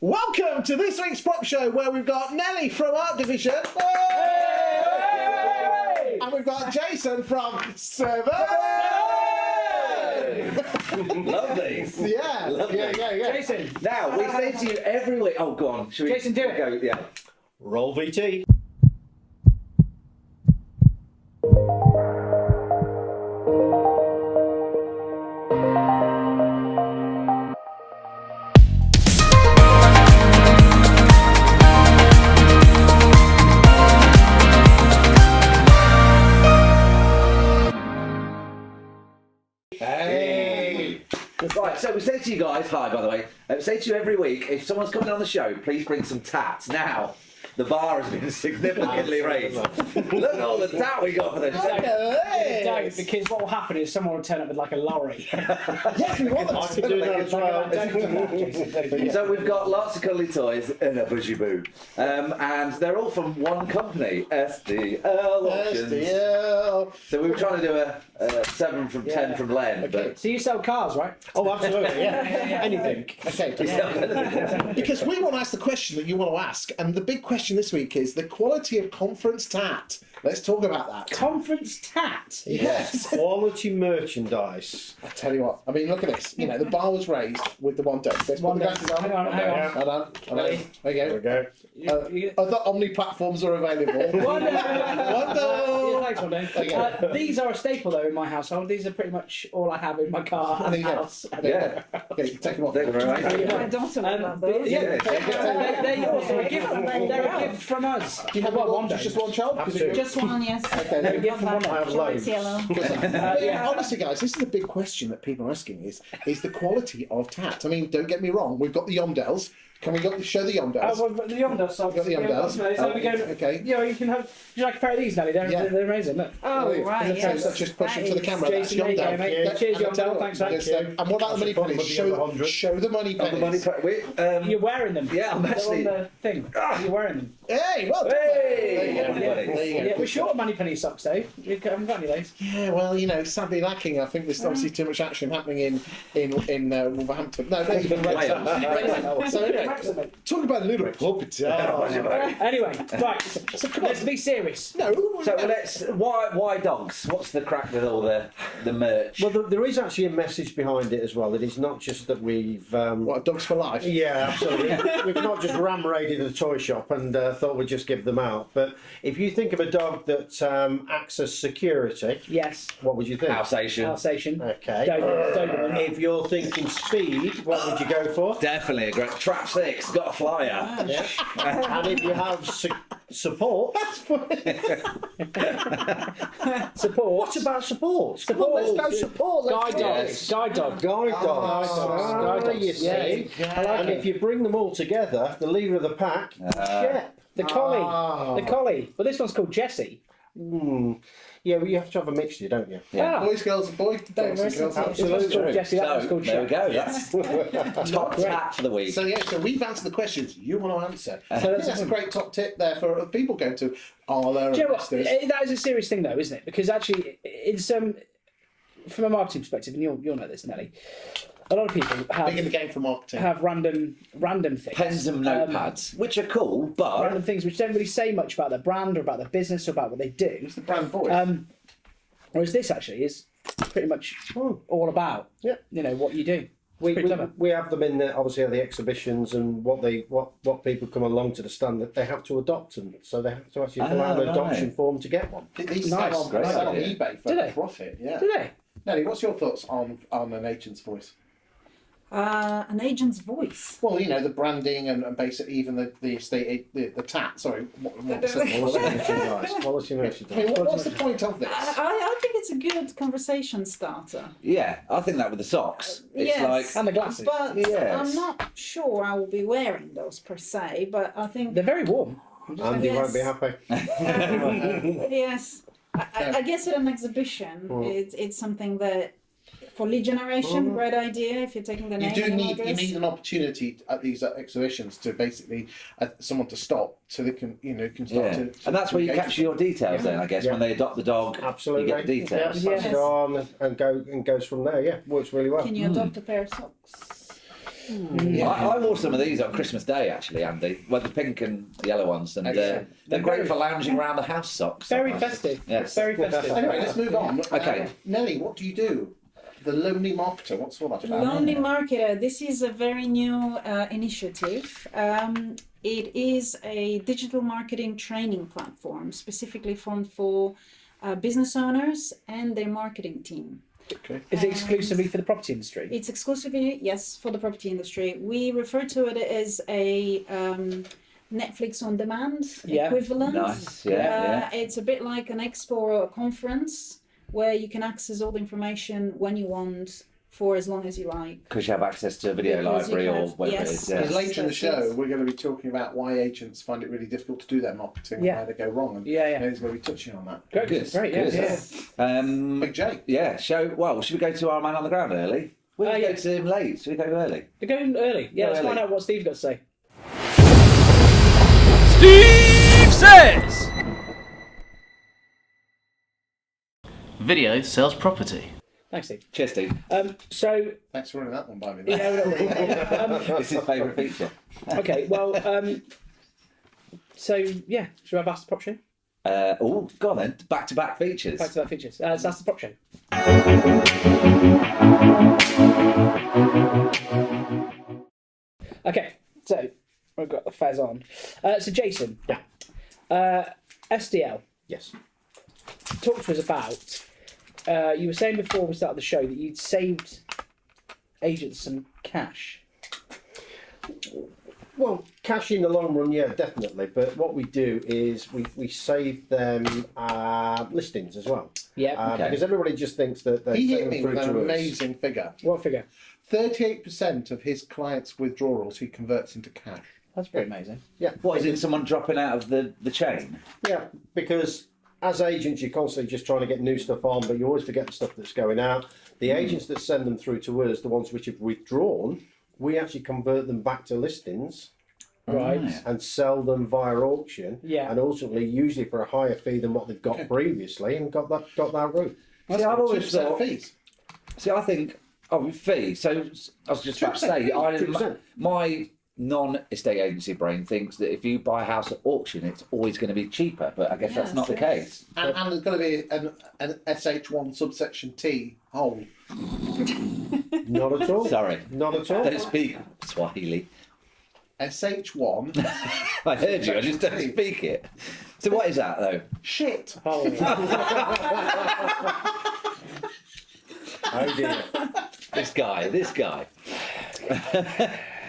Welcome to this week's Prop Show, where we've got Nelly from Art Division. Hey! And we've got Jason from Seven. Love these. Yeah. Love these. Yeah. Jason. Now, we say to you every week... Oh, go on. Should we Jason, do it. go? Yeah. Roll VT. Right, so we say to you guys, hi by the way, we say to you every week, if someone's coming on the show, please bring some tats. Now, the bar has been significantly raised. Look at all the tat we got for this show. Don't, because what will happen is someone will turn up with like a lorry. Yes, we want I can do that as well. So we've got lots of cuddly toys and a bushy boo. And they're all from one company, SDL Auctions. SDL. So we were trying to do a 7 from 10 from Len. Okay. So you sell cars, right? Oh, absolutely, yeah. Anything. Okay. But Because we want to ask the question that you want to ask, and the big question this week is the quality of conference tat. Let's talk about that. Conference tat. Yes. Quality merchandise. I tell you what. I mean, look at this. You know, the bar was raised with the one desk. Let's put the glasses on. Hang on. Hold on. There you There go. we go. Other Omni platforms are available. Wonder. Wonder. Thanks, Wonder. Okay. These are a staple though in my household. These are pretty much all I have in my car There and you go. house. yeah. Okay, take them off. Thank you very much. My daughter will love those. Yeah, Yeah. they're yours. They're a gift. They're a gift from us. Do you have one day? just one child? Absolutely. Just one, yes. Okay, They're a gift from one I have day. Sure, it's loads. yellow. Yeah. Honestly, guys, this is the big question that people are asking: is the quality of tat? I mean, don't get me wrong. We've got the Yomdels. Can we show the Yomdels? Oh, well, the Yomdels. So Got the Yomdels. So we go. Okay. Yeah, you can have. Would you like a pair of these, Nelly? They're amazing. Look. Oh, right, So yes. just push them to the camera. That's Jason, there you go, Yomdel. mate. Yeah, Cheers, and Yomdel. Thanks, mate. yes, and what about the money That's pennies? the 100. Show the money On the money pennies. we, You're wearing them. Yeah, I'm actually- They're on the thing. You're wearing them. Hey, well done. Hey, There you go. everybody. There you go. Yeah, we're short of money penny socks though. We haven't got any of those. Yeah, well, you know, sadly lacking. I think there's obviously too much action happening in Wolverhampton. No, not even Wrexham. So anyway, talk about a little puppet. Anyway, right. So come on, let's be serious. No. So why dogs? What's the crack with all the merch? Well, there is actually a message behind it as well. It is not just that we've... What, dogs for life? Yeah, absolutely. We've not just ram-raided a toy shop and thought we'd just give them out. But if you think of a dog that acts as security, Yes. what would you think? Alsatian. Alsatian. Okay. Doberman. If you're thinking speed, what would you go for? Definitely a great trap 6. Got a flyer. Yeah. And if you have support, Support. what about support? Support. Let's go support. Guide Let's dogs. Yes. Guide dogs. Guide dogs. Guide dogs. You see. Yeah. I like And it. if you bring them all together, the leader of the pack, Shep. The collie. Ah. The collie. But this one's called Jessie. Yeah, but you have to have a mixture, don't you? Yeah. Ah. Boys, girls, boys, dogs, and girls. This one's called Jessie. That one's So called there we Shep. go. That's top tat for the week. So yeah, so we've answered the questions you want to answer. So that's that's a great top tip there for people going to Arla and Do you know what? investors. That is a serious thing, though, isn't it? Because actually, from a marketing perspective, and you'll know this, Nelly, a lot of people Big in the have game for marketing. random things, Pens and notepads, which are cool, but random things which don't really say much about their brand or about their business or about what they do. It's the brand voice. Whereas this actually is pretty much all about what you do. We have them in the, obviously at the exhibitions and what people come along to the stand that they have to adopt them, so they have to actually fill out an adoption form to get one. These nice. sell on Great idea. eBay for Do they? profit. Yeah. Do they? Nelly, what's your thoughts on an agent's voice? An agent's voice. Well, you know, the branding and basically even the estate, the tat. Sorry, what was it? Quality merchandise. I mean, what's the point of this? I think it's a good conversation starter. yeah, I think that with the socks, it's Yes. like And the glasses. But Yes. I'm not sure I will be wearing those per se, but I think, They're very warm. Andy won't be happy. yes. I guess at an exhibition, it's something that, for lead generation, great idea if you're taking the name and address. An opportunity at these exhibitions to basically someone to stop so they can start to and that's where you engage capture your details then, I guess. Yeah. When they adopt the dog, Absolutely. you get the details. Yeah, pass it on and goes from there. Yeah, works really well. Can you adopt a pair of socks? I wore some of these on Christmas Day, actually, Andy. Well, the pink and yellow ones, and they're great for lounging around the house socks. Very festive. Yes. Very festive. Anyway, let's move on. Okay. Nelly, what do you do? The Lonely Marketer, what's all that about? Lonely Marketer, this is a very new initiative. It is a digital marketing training platform specifically for business owners and their marketing team. Okay. Is it exclusively for the property industry? It's exclusively, yes, for the property industry. We refer to it as a Netflix on demand equivalent. Nice. Yeah. It's a bit like an expo or a conference where you can access all the information when you want for as long as you like. Because you have access to a video Because you library or have- whatever yes. it is. Because Yeah. later in the Yes, show, yes. we're going to be talking about why agents find it really difficult to do their marketing and where they go wrong. And Nelly's going to be touching on that. Great, Good. great, Good. yeah. Big J. Yeah. Well, should we go to our man on the ground early? We'll go Yeah. to him late. Should we go early? They're going early. Yeah, let's early. find out what Steve's got to say. Steve Says! Video sells property. Thanks, Steve. Cheers, Steve. So, Thanks for running that one by me. you know, It's his favourite feature. okay, well, so yeah, should we have Ask the Prop Show? Go on then. Back-to-back features. Back to that features. So Ask the Prop Show. Okay, so we've got the fez on. So Jason. Yeah. SDL. Yes. Talk to us about. You were saying before we started the show that you'd saved agents some cash. Well, cash in the long run, yeah, definitely. But what we do is we save them listings as well. Yeah. Okay. Because everybody just thinks that they He hit send me them with through an to us. amazing figure. What figure? 38% of his clients' withdrawals he converts into cash. That's pretty amazing. Yeah. What, is it someone dropping out of the chain? Yeah, because as agents, you're constantly just trying to get new stuff on, but you always forget the stuff that's going out. The agents that send them through to us, the ones which have withdrawn, we actually convert them back to listings Right. and sell them via auction. Yeah. And ultimately, usually for a higher fee than what they've got previously, and got that route. See, I've always 2% thought. fees. See, I think. Fee. So I was just about to say, 2%. my non-estate agency brain thinks that if you buy a house at auction, it's always going to be cheaper. But I guess that's not the case. And there's going to be an SH1 subsection T hole. Not at all. Sorry, Not at all. don't speak Swahili. SH1 I heard you. I just don't speak it. So what is that though? shit. Oh, Oh dear. This guy.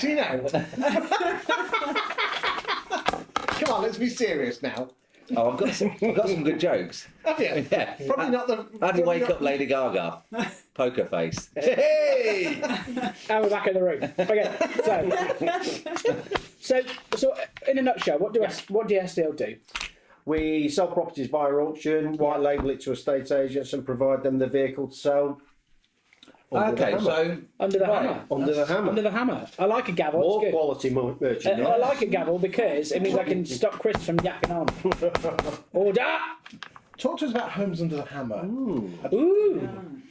Do you know? Come on, let's be serious now. Oh, I've got some good jokes. Have you? Yeah. Probably not the. How do you wake probably up Lady Gaga? Poker face. Hey! and we're back in the room. Okay, so in a nutshell, what do SDL do? We sell properties via auction, white label it to estate agents, and provide them the vehicle to sell. Okay, so Under the Right. hammer. Under the hammer. Under the hammer. I like a gavel. More It's good. quality merchandise. I like a gavel because it means I can stop Chris from yapping on. Order! Talk to us about Homes Under the Hammer. Ooh.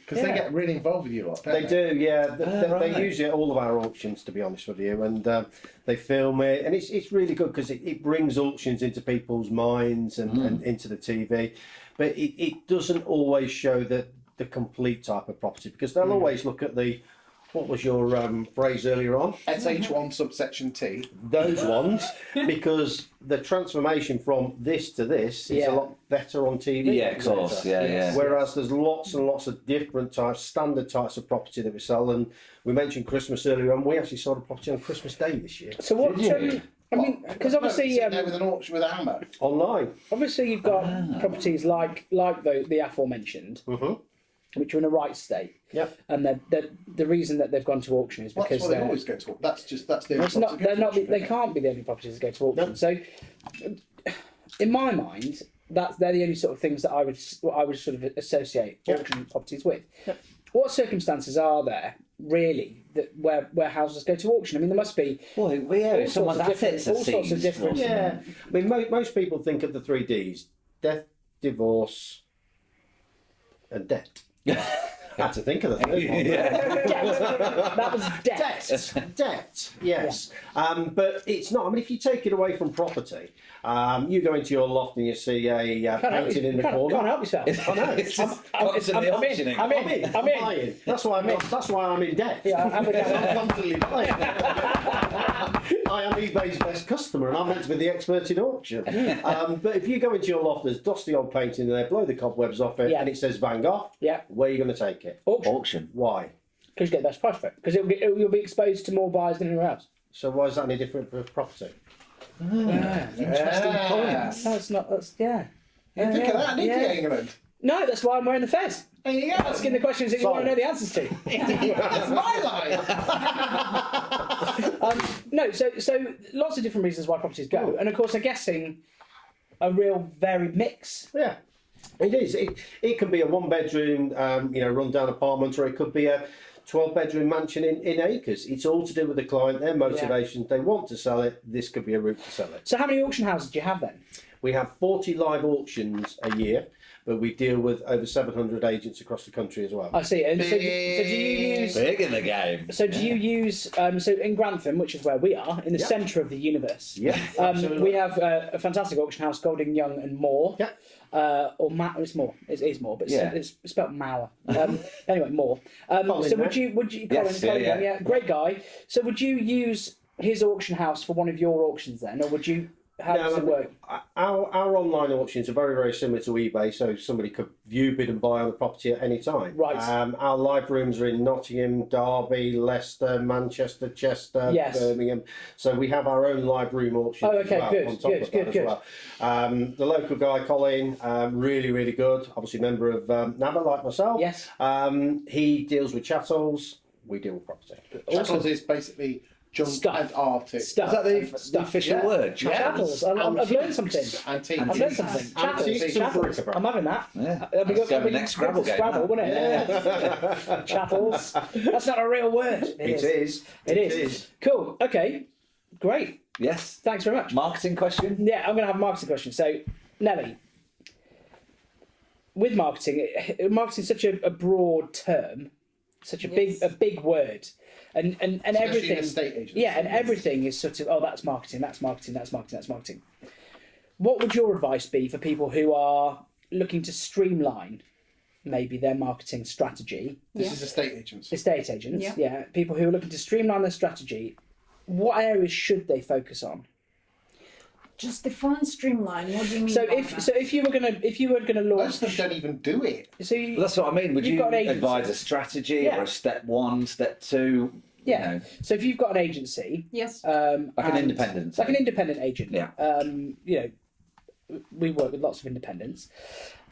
Because they get really involved with you lot, don't They do, yeah. right. They use it at all of our auctions, to be honest with you, and they film it, and it's really good because it brings auctions into people's minds and into the TV, but it doesn't always show the complete type of property because they'll always look at the. What was your phrase earlier on? SH1 subsection T. Those ones, because the transformation from this to this is Yeah. a lot better on TV. yeah, of course, yeah. Whereas there's lots and lots of different types, standard types of property that we sell, and we mentioned Christmas earlier on. We actually sold a property on Christmas Day this year So what? Did you? I mean, because obviously, Sitting there with an auction with a hammer. online. obviously you've got properties like the aforementioned, which are in a right state. Yep. And the reason that they've gone to auction is That's because why they they're always go to. That's the. It's not. They're not. They can't be the only properties that go to auction. No. So, in my mind, they're the only sort of things that I would sort of associate auction properties with. What circumstances are there really that where houses go to auction? I mean, there must be Well, yeah, all someone's sorts of different- assets are all sorts of seized. different- Yeah. I mean, most people think of the 3 Ds: death, divorce, and debt. Had to think of the third one. That was debt. Debt, yes. But it's not. I mean, if you take it away from property, you go into your loft and you see a painting in the corner. Can't help yourself. I know. It's just constantly optioning. I'm in. Buying. That's why I'm in debt. Yeah, I'm constantly buying. I am eBay's best customer, and I'm meant to be the expert in auction. But if you go into your loft, there's dusty old painting there, blow the cobwebs off it, and it says Van Gogh. Yeah. Where are you going to take it? Auction. Why? Because you get the best price for it. Because you'll be exposed to more buyers than anywhere else. So why is that any different for property? Interesting point. No, it's not. That's yeah. You think of that, didn't you, England? No, that's why I'm wearing the fez. There you go. Asking the questions that you want to know the answers to. That's my line. No, so lots of different reasons why properties go, and of course, I'm guessing a real varied mix. Yeah, it is. It can be a one-bedroom, run-down apartment, or it could be a 12-bedroom mansion in acres. It's all to do with the client, their motivations. They want to sell it. This could be a route to sell it. So, how many auction houses do you have then? We have 40 live auctions a year, but we deal with over 700 agents across the country as well. I see. And so do you use Big in the game. So do you use so in Grantham, which is where we are, in the centre of the universe? Yeah, absolutely. We have a fantastic auction house, Golding, Young and Moore. Yeah. It's Moore. It is Moore, but Yeah. it's spelled Mauer. Anyway, Moore. Colin, So right? would you Yes, Colin, yeah. great guy. So would you use his auction house for one of your auctions then, or would you? How does it work? Our online auctions are very, very similar to eBay, so somebody could view, bid and buy on the property at any time. Right. Our live rooms are in Nottingham, Derby, Leicester, Manchester, Chester, Yes. Birmingham. So we have our own live room auctions Oh, okay, as well, good, on top good, of good, that good. as well. The local guy, Colin, really, really good. Obviously member of NABA, like myself. Yes. He deals with chattels. We deal with property. Chattels is basically junk Stuff. and artists. Stuff. Is that the official word? Chattels. I've learned something. Antiques. I've learned something. Chattels. Antiques and Chattels. bric-a-brac. I'm having that. Yeah. That'd be Let's good- go that'd be next good Scrabble for game, Scrabble, that. wouldn't it? Chattels. That's not a real word. It is. It is. Cool. Okay. Great. Yes. Thanks very much. Marketing question? Yeah, I'm going to have a marketing question. So, Nelly, with marketing is such a broad term, such a big word, and Especially everything. in estate agents. Yeah, and everything is sort of that's marketing, that's marketing, that's marketing, that's marketing. What would your advice be for people who are looking to streamline maybe their marketing strategy? This is estate agents. Estate agents, Yeah. people who are looking to streamline their strategy. What areas should they focus on? Just define streamline. What do you mean? So by that? if you were gonna Most launch, of them don't even do it. so you, Well, that's what I mean. Would You've you got an agency. advise a strategy Yeah. or a step one, step two? yeah. You know, So if you've got an agency, yes. like an and- independent. like an independent agent, Yeah. We work with lots of independents,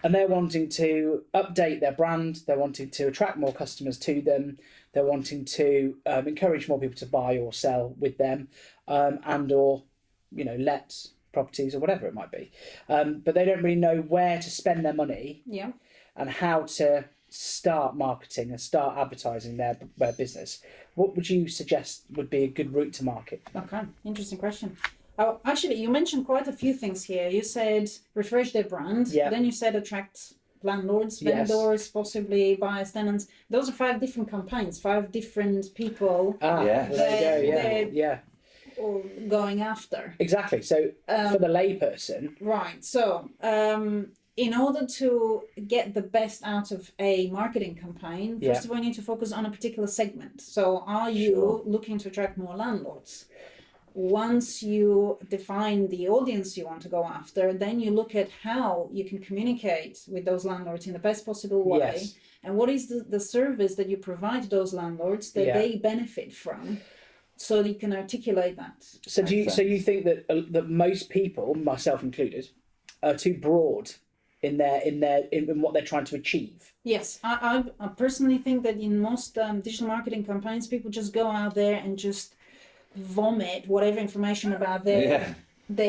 and they're wanting to update their brand. They're wanting to attract more customers to them. They're wanting to encourage more people to buy or sell with them, and or let properties or whatever it might be. But they don't really know where to spend their money Yeah. and how to start marketing and start advertising their business. What would you suggest would be a good route to market? Okay, interesting question. Oh, actually, you mentioned quite a few things here. You said refresh their brand. Yeah. Then you said attract landlords, Yes. vendors, possibly buyers, tenants. Those are 5 different campaigns, 5 different people Yeah. Well, there you go. They're- Yeah. or going after. Exactly. So for the layperson, Right. So, in order to get the best out of a marketing campaign, first of all, you need to focus on a particular segment. So, are you looking to attract more landlords? Once you define the audience you want to go after, then you look at how you can communicate with those landlords in the best possible way. Yes. And what is the service that you provide to those landlords that they benefit from, so that you can articulate that. So do you? So you think that most people, myself included, are too broad in what they're trying to achieve? Yes, I personally think that in most digital marketing campaigns, people just go out there and just vomit whatever information about their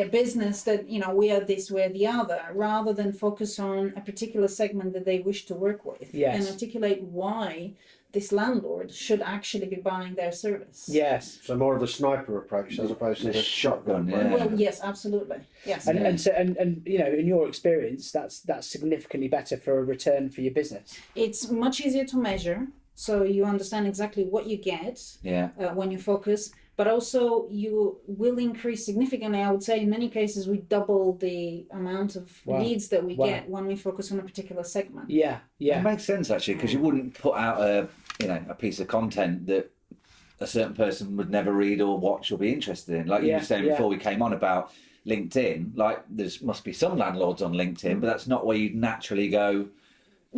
business, that we are this, we're the other, rather than focus on a particular segment that they wish to work with, Yes. and articulate why this landlord should actually be buying their service. Yes. So more of a sniper approach as opposed to The the shotgun, approach. yeah. Well, yes, absolutely. Yes. And you know, in your experience, that's significantly better for a return for your business. It's much easier to measure, so you understand exactly what you get when you focus, but also you will increase significantly. I would say in many cases we double the amount of leads that we get when we focus on a particular segment. Yeah, yeah. It makes sense actually, because you wouldn't put out a piece of content that a certain person would never read or watch or be interested in. Like you were saying before we came on about LinkedIn, like must be some landlords on LinkedIn, but that's not where you'd naturally go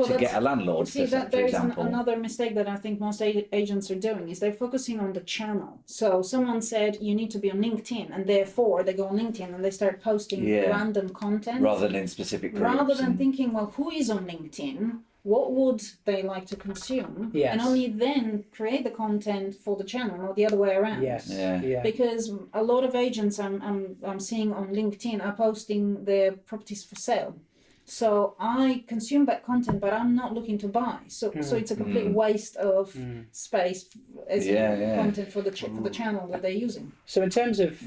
to get a landlord. See, there is another mistake that I think most agents are doing is they're focusing on the channel. So someone said you need to be on LinkedIn, and therefore they go on LinkedIn and they start posting random content rather than in specific groups. Rather than thinking, well, who is on LinkedIn? What would they like to consume? Yes. And only then create the content for the channel, not the other way around. Yes. Yeah. Because a lot of agents I'm seeing on LinkedIn are posting their properties for sale. So I consume that content, but I'm not looking to buy. So it's a complete waste of space as content for the channel that they're using. So in terms of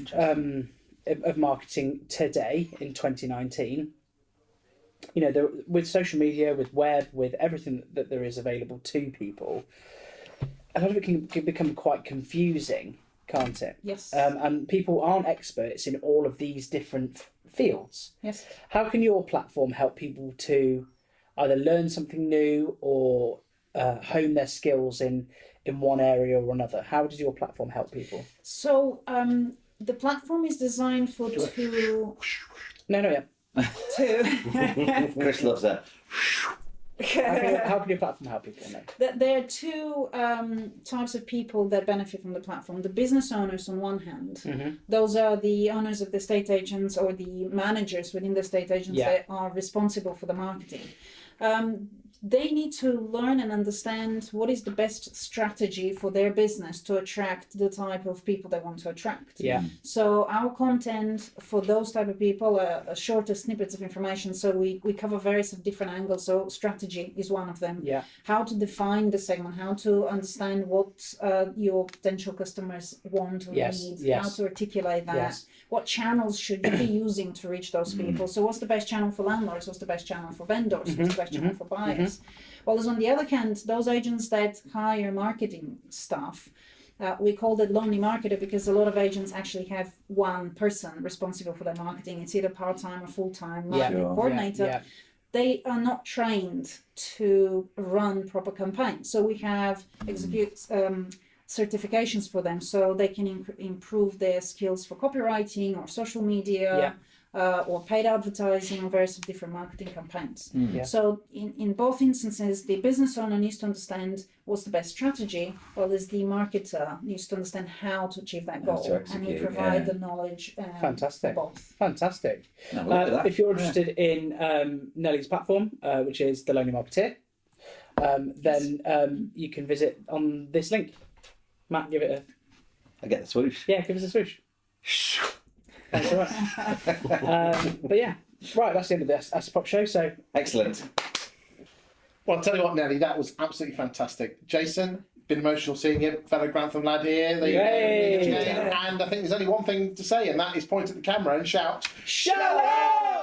marketing today in 2019, you know, with social media, with web, with everything that there is available to people, a lot of it can become quite confusing, can't it? Yes. And people aren't experts in all of these different fields. Yes. How can your platform help people to either learn something new or hone their skills in one area or another? How does your platform help people? So the platform is designed for two. Chris loves that. How can your platform help people? There are two types of people that benefit from the platform. The business owners on one hand, those are the owners of the estate agents or the managers within the estate agents that are responsible for the marketing. They need to learn and understand what is the best strategy for their business to attract the type of people they want to attract. Yeah. So our content for those type of people are shorter snippets of information. So we cover various different angles. So strategy is one of them. Yeah. How to define the segment, how to understand what your potential customers want or need, how to articulate that. What channels should you be using to reach those people? So what's the best channel for landlords? What's the best channel for vendors? What's the best channel for buyers? Well, as on the other hand, those agents that hire marketing staff, we call it lonely marketer because a lot of agents actually have one person responsible for their marketing. It's either part-time or full-time marketing coordinator. They are not trained to run proper campaigns. So we have execute certifications for them so they can improve their skills for copywriting or social media or paid advertising or various different marketing campaigns. So in both instances, the business owner needs to understand what's the best strategy, while as the marketer needs to understand how to achieve that goal. And we provide the knowledge for both. Fantastic. If you're interested in Nelly's platform, which is The Lonely Marketeer, then you can visit on this link. Matt, give it I get the swoosh. Yeah, give us a swoosh. Thanks very much. But yeah, right, that's the end of this. That's the Prop Show, so... Excellent. Well, I'll tell you what, Nelly, that was absolutely fantastic. Jason, been emotional seeing you, fellow Grantham lad here. And I think there's only one thing to say, and that is point at the camera and shout... Shalom!